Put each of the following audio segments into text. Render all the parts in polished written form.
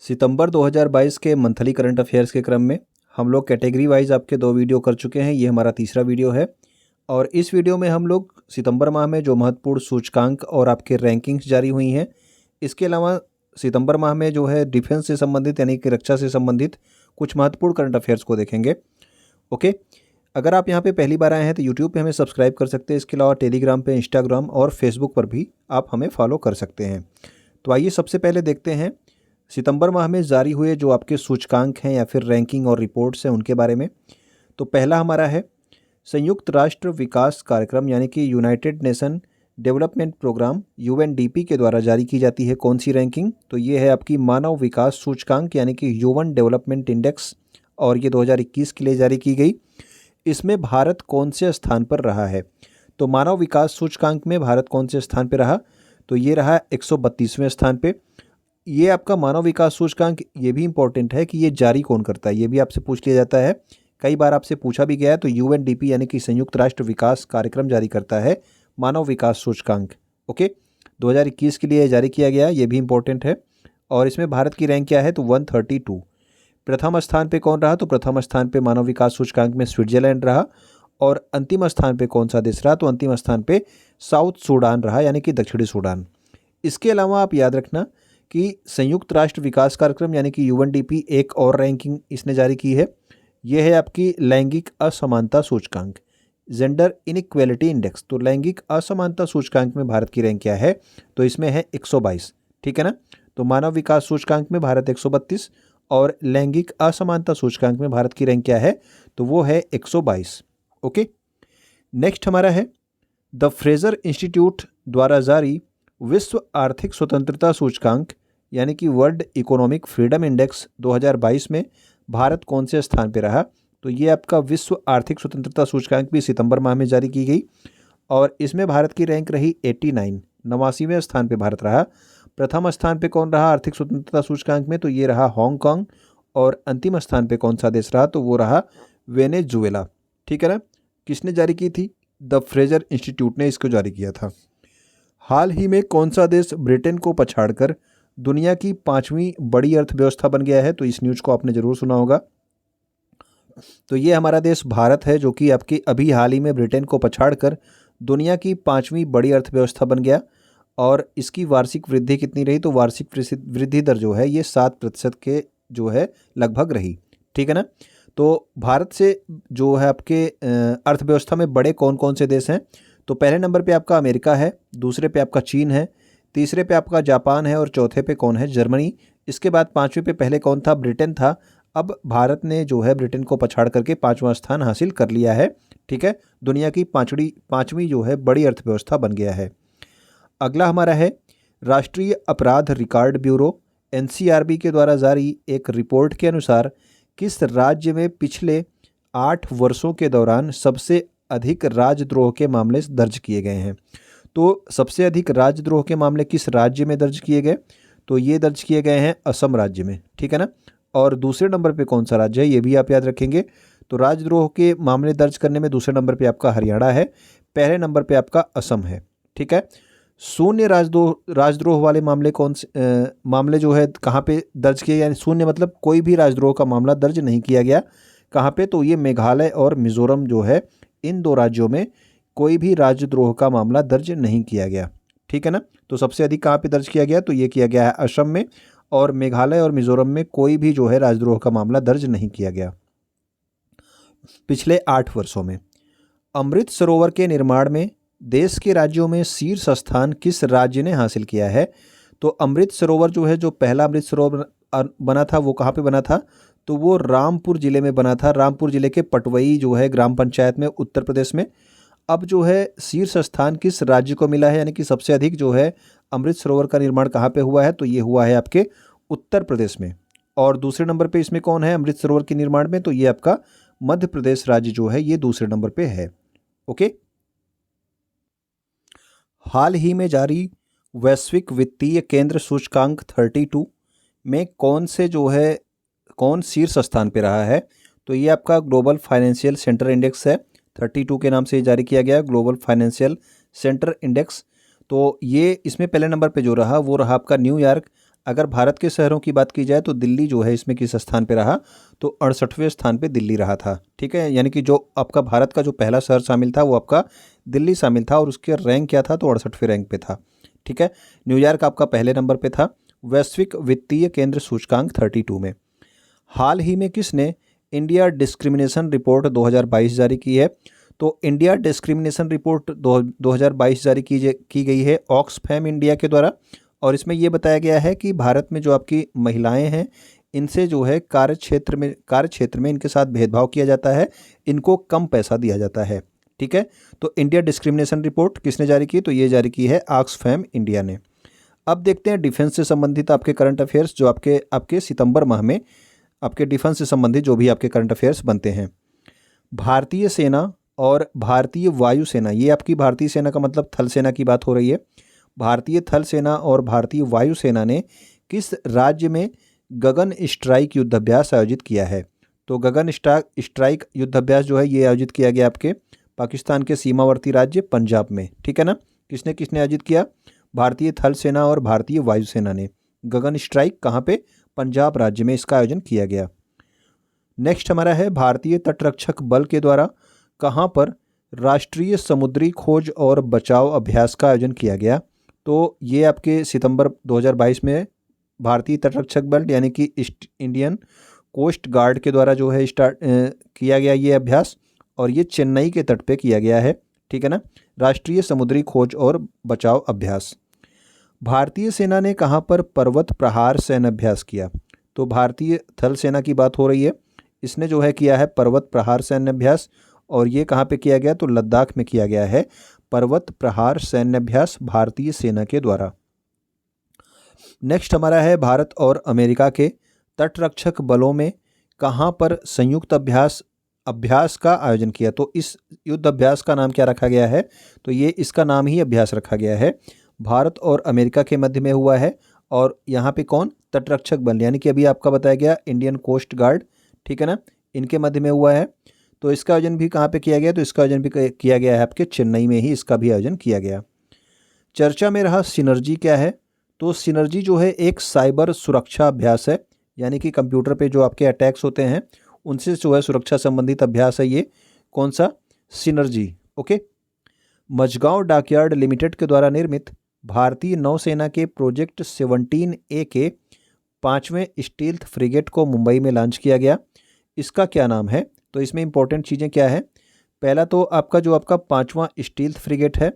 सितंबर 2022 के monthly current affairs के क्रम में हम लोग कैटेगरी वाइज आपके 2 वीडियो कर चुके हैं। ये हमारा तीसरा वीडियो है और इस वीडियो में हम लोग सितंबर माह में जो महत्वपूर्ण सूचकांक और आपके रैंकिंग्स जारी हुई हैं, इसके अलावा सितंबर माह में जो है डिफेंस से संबंधित यानी कि रक्षा से संबंधित कुछ महत्वपूर्ण करंट अफेयर्स को देखेंगे। ओके, अगर आप यहाँ पे पहली बार आए हैं तो यूट्यूब पे हमें सब्सक्राइब कर सकते हैं। इसके अलावा टेलीग्राम पे, इंस्टाग्राम और फेसबुक पर भी आप हमें फॉलो कर सकते हैं। तो आइए सबसे पहले देखते हैं सितंबर माह में जारी हुए जो आपके सूचकांक हैं या फिर रैंकिंग और रिपोर्ट्स हैं उनके बारे में। तो पहला हमारा है संयुक्त राष्ट्र विकास कार्यक्रम यानी कि United Nation Development Programme UNDP के द्वारा जारी की जाती है कौन सी रैंकिंग? तो ये है आपकी मानव विकास सूचकांक यानी कि ह्यूमन डेवलपमेंट इंडेक्स और ये 2021 के लिए जारी की गई। इसमें भारत कौन से स्थान पर रहा है? तो मानव विकास सूचकांक में भारत कौन से स्थान पर रहा? तो ये रहा 132वें स्थान पे। ये आपका मानव विकास सूचकांक ये भी इम्पोर्टेंट है कि ये जारी कौन करता है, ये भी आपसे पूछ लिया जाता है। कई बार आपसे पूछा भी गया है। तो यूएनडीपी यानी कि संयुक्त राष्ट्र विकास कार्यक्रम जारी करता है मानव विकास सूचकांक। ओके, 2021 के लिए जारी किया गया, ये भी इम्पोर्टेंट है। और इसमें भारत की रैंक क्या है? तो 132। प्रथम स्थान पे कौन रहा? तो प्रथम स्थान पे मानव विकास सूचकांक में स्विट्जरलैंड रहा। और अंतिम स्थान पे कौन सा देश रहा? तो अंतिम स्थान पे साउथ सूडान रहा यानी कि दक्षिणी सूडान। इसके अलावा आप याद रखना कि संयुक्त राष्ट्र विकास कार्यक्रम यानी कि यूएनडीपी एक और रैंकिंग इसने जारी की है। यह है आपकी लैंगिक असमानता सूचकांक, जेंडर इनइक्वालिटी इंडेक्स। तो लैंगिक असमानता सूचकांक में भारत की रैंक क्या है? तो इसमें है 122। ठीक है ना। तो मानव विकास सूचकांक में भारत 132 और लैंगिक असमानता सूचकांक में भारत की रैंक क्या है? तो वो है 122। ओके, नेक्स्ट हमारा है द फ्रेजर इंस्टीट्यूट द्वारा जारी विश्व आर्थिक स्वतंत्रता सूचकांक यानी कि वर्ल्ड इकोनॉमिक फ्रीडम इंडेक्स 2022 में भारत कौन से स्थान पर रहा? तो ये आपका विश्व आर्थिक स्वतंत्रता सूचकांक भी सितंबर माह में जारी की गई और इसमें भारत की रैंक रही 89, 89वें स्थान पे भारत रहा। प्रथम स्थान पे कौन रहा आर्थिक स्वतंत्रता सूचकांक में? तो ये रहा हांगकांग। और अंतिम स्थान पे कौन सा देश रहा? तो वो रहा वेनेजुएला। ठीक है ना। किसने जारी की थी? द फ्रेजर इंस्टीट्यूट ने इसको जारी किया था। हाल ही में कौन सा देश ब्रिटेन को पछाड़कर दुनिया की 5वीं बड़ी अर्थव्यवस्था बन गया है? तो इस न्यूज़ को आपने ज़रूर सुना होगा। तो ये हमारा देश भारत है जो कि आपकी अभी हाल ही में ब्रिटेन को पछाड़कर दुनिया की 5वीं बड़ी अर्थव्यवस्था बन गया। और इसकी वार्षिक वृद्धि कितनी रही? तो वार्षिक वृद्धि दर जो है ये 7% के जो है लगभग रही। ठीक है ना। तो भारत से जो है आपके अर्थव्यवस्था में बड़े कौन कौन से देश हैं? तो पहले नंबर पे आपका अमेरिका है, दूसरे पे आपका चीन है, तीसरे पे आपका जापान है और चौथे पे कौन है? जर्मनी। इसके बाद 5वें पे पहले कौन था? ब्रिटेन था। अब भारत ने जो है ब्रिटेन को पछाड़ करके 5वां स्थान हासिल कर लिया है। ठीक है, दुनिया की पाँचवीं जो है बड़ी अर्थव्यवस्था बन गया है। अगला हमारा है राष्ट्रीय अपराध रिकॉर्ड ब्यूरो एनसीआरबी के द्वारा जारी एक रिपोर्ट के अनुसार किस राज्य में पिछले 8 वर्षों के दौरान सबसे अधिक राजद्रोह के मामले दर्ज किए गए हैं? तो सबसे अधिक राजद्रोह के मामले किस राज्य में दर्ज किए गए? तो ये दर्ज किए गए हैं असम राज्य में। ठीक है ना। और दूसरे नंबर पे कौन सा राज्य है ये भी आप याद रखेंगे। तो राजद्रोह के मामले दर्ज करने में दूसरे नंबर पे आपका हरियाणा है, पहले नंबर पे आपका असम है। ठीक है। शून्य राजद्रोह वाले मामले कौन से मामले जो है कहाँ पे दर्ज किए? यानी शून्य मतलब कोई भी राजद्रोह का मामला दर्ज नहीं किया गया। कहाँ पे? तो ये मेघालय और मिजोरम जो है, इन 2 राज्यों में कोई भी राजद्रोह का मामला दर्ज नहीं किया गया। ठीक है ना। तो सबसे अधिक कहाँ पे दर्ज किया गया? तो ये किया गया है असम में, और मेघालय और मिजोरम में कोई भी जो है राजद्रोह का मामला दर्ज नहीं किया गया पिछले 8 वर्षों में। अमृत सरोवर के निर्माण में देश के राज्यों में शीर्ष स्थान किस राज्य ने हासिल किया है? तो अमृत सरोवर जो है, जो पहला अमृत सरोवर बना था वो कहाँ पे बना था? तो वो रामपुर जिले में बना था। रामपुर जिले के पटवई जो है ग्राम पंचायत में, उत्तर प्रदेश में। अब जो है शीर्ष स्थान किस राज्य को मिला है, यानी कि सबसे अधिक जो है अमृत सरोवर का निर्माण कहाँ पे हुआ है? तो ये हुआ है आपके उत्तर प्रदेश में। और दूसरे नंबर पे इसमें कौन है अमृत सरोवर के निर्माण में? तो ये आपका मध्य प्रदेश राज्य जो है ये दूसरे नंबर पे है। ओके, हाल ही में जारी वैश्विक वित्तीय केंद्र सूचकांक 32 में कौन शीर्ष स्थान पे रहा है? तो ये आपका ग्लोबल फाइनेंशियल सेंटर इंडेक्स है। 32 के नाम से जारी किया गया ग्लोबल फाइनेंशियल सेंटर इंडेक्स। तो ये इसमें पहले नंबर पे जो रहा वो रहा आपका न्यूयॉर्क। अगर भारत के शहरों की बात की जाए तो दिल्ली जो है इसमें किस स्थान पे रहा, तो 68वें स्थान पे दिल्ली रहा था। ठीक है, यानी कि जो आपका भारत का जो पहला शहर शामिल था वो आपका दिल्ली शामिल था और उसके रैंक क्या था, तो 68वें रैंक पे था। ठीक है, न्यूयॉर्क आपका पहले नंबर पे था वैश्विक वित्तीय केंद्र सूचकांक 32 में। हाल ही में किसने इंडिया डिस्क्रिमिनेशन रिपोर्ट 2022 जारी की है, तो इंडिया डिस्क्रिमिनेशन रिपोर्ट 2022 जारी की गई है ऑक्सफैम इंडिया के द्वारा। और इसमें ये बताया गया है कि भारत में जो आपकी महिलाएं हैं इनसे जो है कार्य क्षेत्र में इनके साथ भेदभाव किया जाता है, इनको कम पैसा दिया जाता है। ठीक है, तो इंडिया डिस्क्रिमिनेशन रिपोर्ट किसने जारी की, तो ये जारी की है ऑक्सफैम इंडिया ने। अब देखते हैं डिफेंस से संबंधित आपके करंट अफेयर्स, जो आपके आपके सितंबर माह में आपके डिफेंस से संबंधित जो भी आपके करंट अफेयर्स बनते हैं। भारतीय सेना और भारतीय वायुसेना, ये आपकी भारतीय सेना का मतलब थल सेना की बात हो रही है। भारतीय थल सेना और भारतीय वायुसेना ने किस राज्य में गगन स्ट्राइक युद्धाभ्यास आयोजित किया है, तो गगन स्ट्राइक युद्धाभ्यास जो है ये आयोजित किया गया आपके पाकिस्तान के सीमावर्ती राज्य पंजाब में। ठीक है ना, किसने किसने आयोजित किया, भारतीय थल सेना और भारतीय वायुसेना ने। गगन स्ट्राइक कहाँ पे, पंजाब राज्य में इसका आयोजन किया गया। नेक्स्ट हमारा है भारतीय तटरक्षक बल के द्वारा कहाँ पर राष्ट्रीय समुद्री खोज और बचाव अभ्यास का आयोजन किया गया, तो ये आपके सितंबर 2022 में भारतीय तटरक्षक बल यानी कि इंडियन कोस्ट गार्ड के द्वारा जो है स्टार्ट किया गया ये अभ्यास, और ये चेन्नई के तट पे किया गया है। ठीक है ना, राष्ट्रीय समुद्री खोज और बचाव अभ्यास। भारतीय सेना ने कहाँ पर पर्वत प्रहार सैन्य अभ्यास किया, तो भारतीय थल सेना की बात हो रही है, इसने जो है किया है पर्वत प्रहार सैन्य अभ्यास, और ये कहाँ पे किया गया, तो लद्दाख में किया गया है पर्वत प्रहार सैन्य अभ्यास भारतीय सेना के द्वारा। नेक्स्ट हमारा है भारत और अमेरिका के तटरक्षक बलों में कहाँ पर संयुक्त अभ्यास का आयोजन किया, तो इस युद्ध अभ्यास का नाम क्या रखा गया है, तो ये इसका नाम ही अभ्यास रखा गया है, भारत और अमेरिका के मध्य में हुआ है। और यहाँ पे कौन, तटरक्षक बल यानी कि अभी आपका बताया गया इंडियन कोस्ट गार्ड, ठीक है ना, इनके मध्य में हुआ है। तो इसका आयोजन भी कहाँ पे किया गया, तो इसका आयोजन भी किया गया है आपके चेन्नई में ही, इसका भी आयोजन किया गया। चर्चा में रहा सिनर्जी क्या है, तो सिनर्जी जो है एक साइबर सुरक्षा अभ्यास है, यानी कि कंप्यूटर पे जो आपके अटैक्स होते हैं उनसे जो है सुरक्षा संबंधित अभ्यास है ये। कौन सा, synergy. Okay, Mazagon dockyard limited के द्वारा निर्मित भारतीय नौसेना के प्रोजेक्ट 17A के 5वें स्टील्थ फ्रिगेट को मुंबई में लॉन्च किया गया, इसका क्या नाम है, तो इसमें इंपॉर्टेंट चीज़ें क्या है, पहला तो आपका जो आपका 5वां स्टील्थ फ्रिगेट है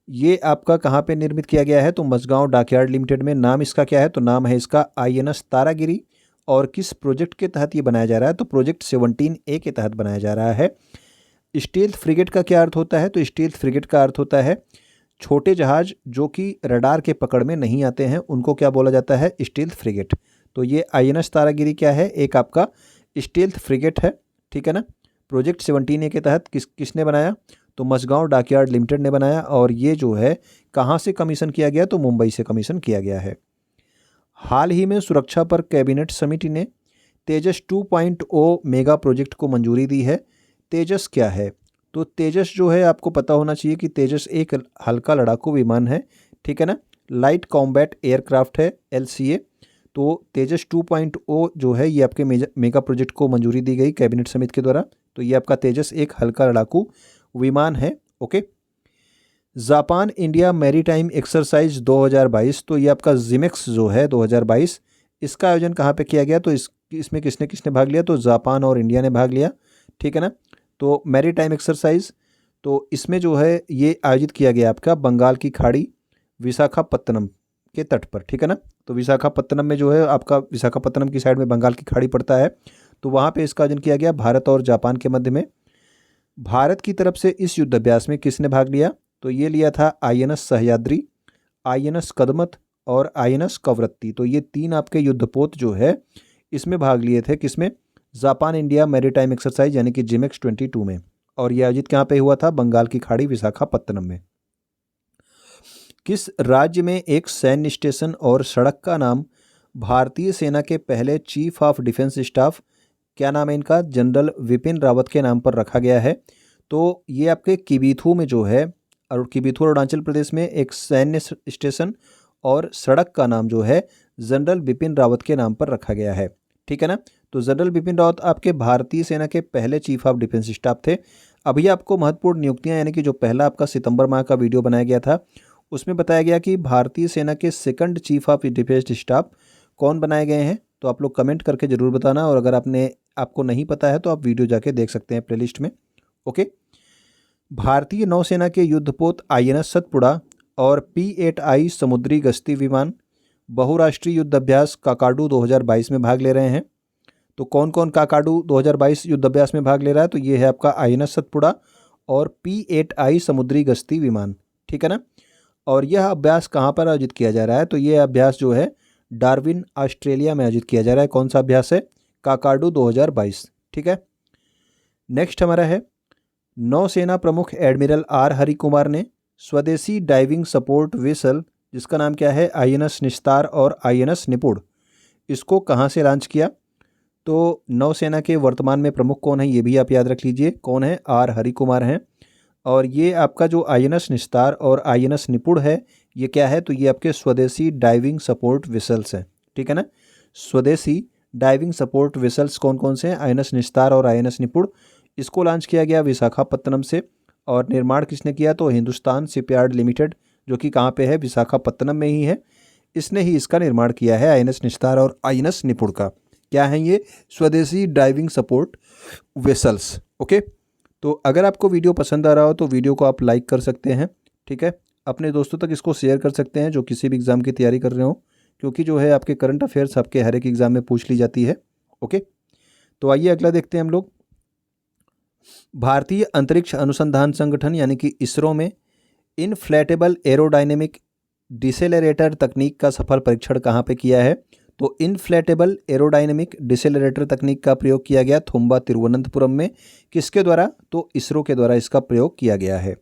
ये आपका कहाँ पे निर्मित किया गया है, तो मझगांव डॉकयार्ड लिमिटेड में। नाम इसका क्या है, तो नाम है इसका INS तारागिरी। और किस प्रोजेक्ट के तहत ये बनाया जा रहा है, तो प्रोजेक्ट 17A के तहत बनाया जा रहा है। स्टील्थ फ्रिगेट का क्या अर्थ होता है, तो स्टील्थ फ्रिगेट का अर्थ होता है छोटे जहाज जो कि रडार के पकड़ में नहीं आते हैं, उनको क्या बोला जाता है, स्टील्थ फ्रिगेट। तो ये INS तारागिरी क्या है, एक आपका स्टील्थ फ्रिगेट है। ठीक है ना, प्रोजेक्ट 17A के तहत किसने बनाया, तो मझगांव डॉकयार्ड लिमिटेड ने बनाया। और ये जो है कहाँ से कमीशन किया गया, तो मुंबई से कमीशन किया गया है। हाल ही में सुरक्षा पर कैबिनेट समिति ने तेजस 2.0 मेगा प्रोजेक्ट को मंजूरी दी है। तेजस क्या है, तो तेजस जो है आपको पता होना चाहिए कि तेजस एक हल्का लड़ाकू विमान है। ठीक है ना, लाइट कॉम्बैट एयरक्राफ्ट है, LCA। तो तेजस 2.0 जो है ये आपके मेगा प्रोजेक्ट को मंजूरी दी गई कैबिनेट समिति के द्वारा। तो ये आपका तेजस एक हल्का लड़ाकू विमान है। Okay, Japan India maritime exercise 2022, तो ये आपका जिमेक्स जो है 2022, इसका आयोजन कहाँ पे किया गया, तो इसमें किसने किसने भाग लिया, तो जापान और इंडिया ने भाग लिया। ठीक है ना, तो मैरीटाइम एक्सरसाइज, तो इसमें जो है ये आयोजित किया गया आपका बंगाल की खाड़ी विशाखापत्तनम के तट पर। ठीक है ना, तो विशाखापत्तनम में जो है आपका विशाखापत्तनम की साइड में बंगाल की खाड़ी पड़ता है, तो वहाँ पे इसका आयोजन किया गया भारत और जापान के मध्य में। भारत की तरफ से इस युद्धाभ्यास में किसने भाग लिया, तो ये लिया था INS सह्याद्री, INS कदमत और INS कवरत्ती। तो ये 3 आपके युद्धपोत जो है इसमें भाग लिए थे, किसमें, जापान इंडिया मैरीटाइम एक्सरसाइज यानी कि जिमेक्स 22 में। और ये आयोजित कहाँ पे हुआ था, बंगाल की खाड़ी विशाखापत्तनम में। किस राज्य में एक सैन्य स्टेशन और सड़क का नाम भारतीय सेना के पहले चीफ ऑफ डिफेंस स्टाफ, क्या नाम है इनका, जनरल विपिन रावत के नाम पर रखा गया है, तो ये आपके किबीथू में जो है, और किबीथू अरुणाचल प्रदेश में एक सैन्य स्टेशन और सड़क का नाम जो है जनरल बिपिन रावत के नाम पर रखा गया है। ठीक है ना। तो जनरल बिपिन रावत आपके भारतीय सेना के पहले चीफ ऑफ डिफेंस स्टाफ थे। अभी आपको महत्वपूर्ण नियुक्तियां यानी कि जो पहला आपका सितंबर माह का वीडियो बनाया गया था उसमें बताया गया कि भारतीय सेना के second chief of defence staff कौन बनाए गए हैं। तो आप लोग कमेंट करके ज़रूर बताना, और अगर आपको नहीं पता है तो आप वीडियो जाके देख सकते हैं प्लेलिस्ट में। ओके। भारतीय नौसेना के युद्धपोत INS सतपुड़ा और P-8I समुद्री गश्ती विमान बहुराष्ट्रीय युद्ध अभ्यास काकाडू 2022 में भाग ले रहे हैं। तो कौन कौन काकाडू 2022 युद्ध अभ्यास में भाग ले रहा है? तो ये है आपका INS सतपुड़ा और P-8I समुद्री गश्ती विमान। ठीक है ना। और यह अभ्यास कहाँ पर आयोजित किया जा रहा है? तो ये अभ्यास जो है डार्विन ऑस्ट्रेलिया में आयोजित किया जा रहा है। कौन सा अभ्यास है? काकाडू 2022। ठीक है। नेक्स्ट हमारा है नौसेना प्रमुख एडमिरल R हरिकुमार ने स्वदेशी डाइविंग सपोर्ट वेसल जिसका नाम क्या है INS निस्तार और INS निपुण, इसको कहाँ से लॉन्च किया? तो नौसेना के वर्तमान में प्रमुख कौन है ये भी आप याद रख लीजिए, कौन है? R हरिकुमार हैं। और ये आपका जो INS निस्तार और INS निपुण है ये क्या है? तो ये आपके स्वदेशी डाइविंग सपोर्ट वेसल्स हैं। ठीक है ना। स्वदेशी डाइविंग सपोर्ट वेसल्स कौन कौन से हैं? INS निस्तार और INS निपुण। इसको लॉन्च किया गया विशाखापत्तनम से, और निर्माण किसने किया? तो हिंदुस्तान शिपयार्ड लिमिटेड, जो कि कहाँ पे है? विशाखापत्तनम में ही है। इसने ही इसका निर्माण किया है INS निस्तार और INS निपुण का। क्या है ये? स्वदेशी डाइविंग सपोर्ट वेसल्स। ओके। तो अगर आपको वीडियो पसंद आ रहा हो तो वीडियो को आप लाइक कर सकते हैं। ठीक है। अपने दोस्तों तक इसको शेयर कर सकते हैं जो किसी भी एग्ज़ाम की तैयारी कर रहे हो, क्योंकि जो है आपके करंट अफेयर्स आपके हर एक एग्ज़ाम में पूछ ली जाती है। ओके। तो आइए अगला देखते हैं हम लोग। भारतीय अंतरिक्ष अनुसंधान संगठन यानी कि इसरो में इनफ्लैटेबल एरोडायनेमिक डिसेलरेटर तकनीक का सफल परीक्षण कहाँ पे किया है? तो इनफ्लैटेबल एरोडायनेमिक डिसेलरेटर तकनीक का प्रयोग किया गया थुम्बा तिरुवनंतपुरम में। किसके द्वारा? तो इसरो के द्वारा इसका प्रयोग किया गया है।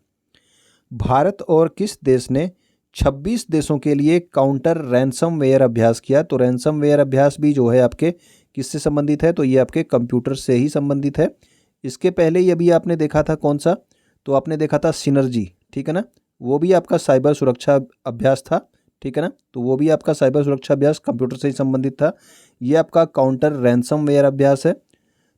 भारत और किस देश ने 26 देशों के लिए काउंटर रैंसमवेयर अभ्यास किया? तो रैंसमवेयर अभ्यास भी जो है आपके किससे संबंधित है? तो ये आपके कंप्यूटर से ही संबंधित है। इसके पहले ये भी आपने देखा था कौन सा? तो आपने देखा था सिनर्जी। ठीक है ना। वो भी आपका साइबर सुरक्षा अभ्यास था। ठीक है ना। तो वो भी आपका साइबर सुरक्षा अभ्यास कंप्यूटर से ही संबंधित था। ये आपका काउंटर रैंसमवेयर अभ्यास है।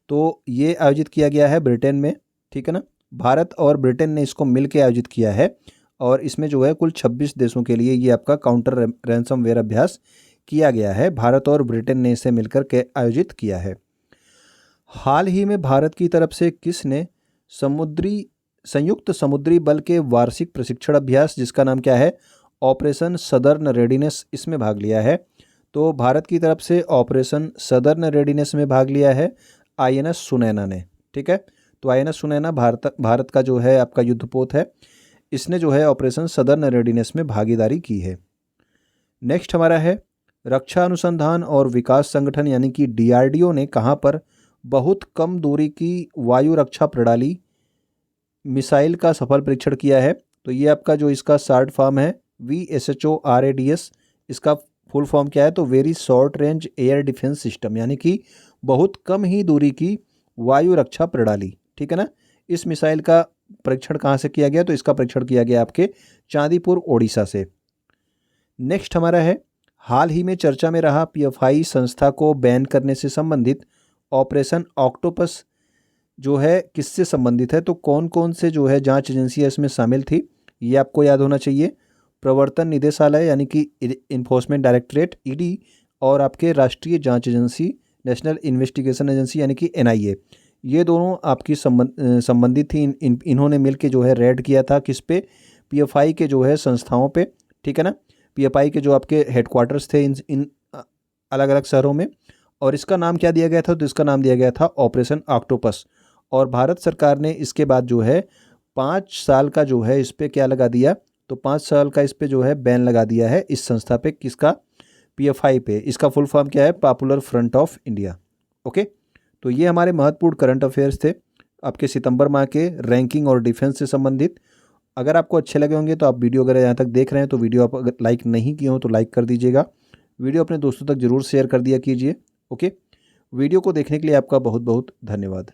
तो ये आयोजित किया गया है ब्रिटेन में। ठीक है ना। भारत और ब्रिटेन ने इसको मिल के आयोजित किया है, और इसमें जो है कुल 26 देशों के लिए ये आपका काउंटर रैंसमवेयर अभ्यास किया गया है। भारत और ब्रिटेन ने इसे मिलकर के आयोजित किया है। हाल ही में भारत की तरफ से किसने संयुक्त समुद्री बल के वार्षिक प्रशिक्षण अभ्यास जिसका नाम क्या है? ऑपरेशन सदर्न रेडिनेस, इसमें भाग लिया है? तो भारत की तरफ से ऑपरेशन सदर्न रेडिनेस में भाग लिया है INS सुनैना ने। ठीक है। तो INS सुनैना भारत का जो है आपका युद्धपोत है, इसने जो है ऑपरेशन सदर्न रेडिनेस में भागीदारी की है। नेक्स्ट हमारा है रक्षा अनुसंधान और विकास संगठन यानी कि DRDO ने कहाँ पर बहुत कम दूरी की वायु रक्षा प्रणाली मिसाइल का सफल परीक्षण किया है? तो ये आपका जो इसका शॉर्ट फॉर्म है VSHORADS, इसका फुल फॉर्म क्या है? तो very short range air defence system, यानी कि बहुत कम ही दूरी की वायु रक्षा प्रणाली। ठीक है ना। इस मिसाइल का परीक्षण कहाँ से किया गया? तो इसका परीक्षण किया गया आपके चांदीपुर ओडिशा से। नेक्स्ट हमारा है हाल ही में चर्चा में रहा PFI संस्था को बैन करने से संबंधित ऑपरेशन ऑक्टोपस जो है किससे संबंधित है? तो कौन कौन से जो है जांच एजेंसियां इसमें शामिल थी ये आपको याद होना चाहिए। प्रवर्तन निदेशालय यानी कि इन्फोर्समेंट डायरेक्टरेट ED, और आपके राष्ट्रीय जांच एजेंसी नेशनल इन्वेस्टिगेशन एजेंसी यानी कि NIA, ये दोनों आपकी संबंधित थी। इन्होंने मिलके जो है रेड किया था किस पे? PFI के जो है संस्थाओं पे। ठीक है ना। PFI के जो आपके हेडक्वार्टर्स थे इन अलग अलग शहरों में, और इसका नाम क्या दिया गया था? तो इसका नाम दिया गया था ऑपरेशन ऑक्टोपस। और भारत सरकार ने इसके बाद जो है 5 साल का जो है इस पर क्या लगा दिया? तो 5 साल का इस पर जो है बैन लगा दिया है इस संस्था पे। किसका? PFI पे। इसका फुल फॉर्म क्या है? Popular front of India. Okay. तो ये हमारे महत्वपूर्ण करंट अफेयर्स थे आपके सितंबर माह के रैंकिंग और डिफेंस से संबंधित। अगर आपको अच्छे लगे होंगे तो आप वीडियो अगर यहाँ तक देख रहे हैं तो वीडियो आप अगर लाइक नहीं किए हो तो लाइक कर दीजिएगा। वीडियो अपने दोस्तों तक जरूर शेयर कर दिया कीजिए। ओके। वीडियो को देखने के लिए आपका बहुत बहुत धन्यवाद।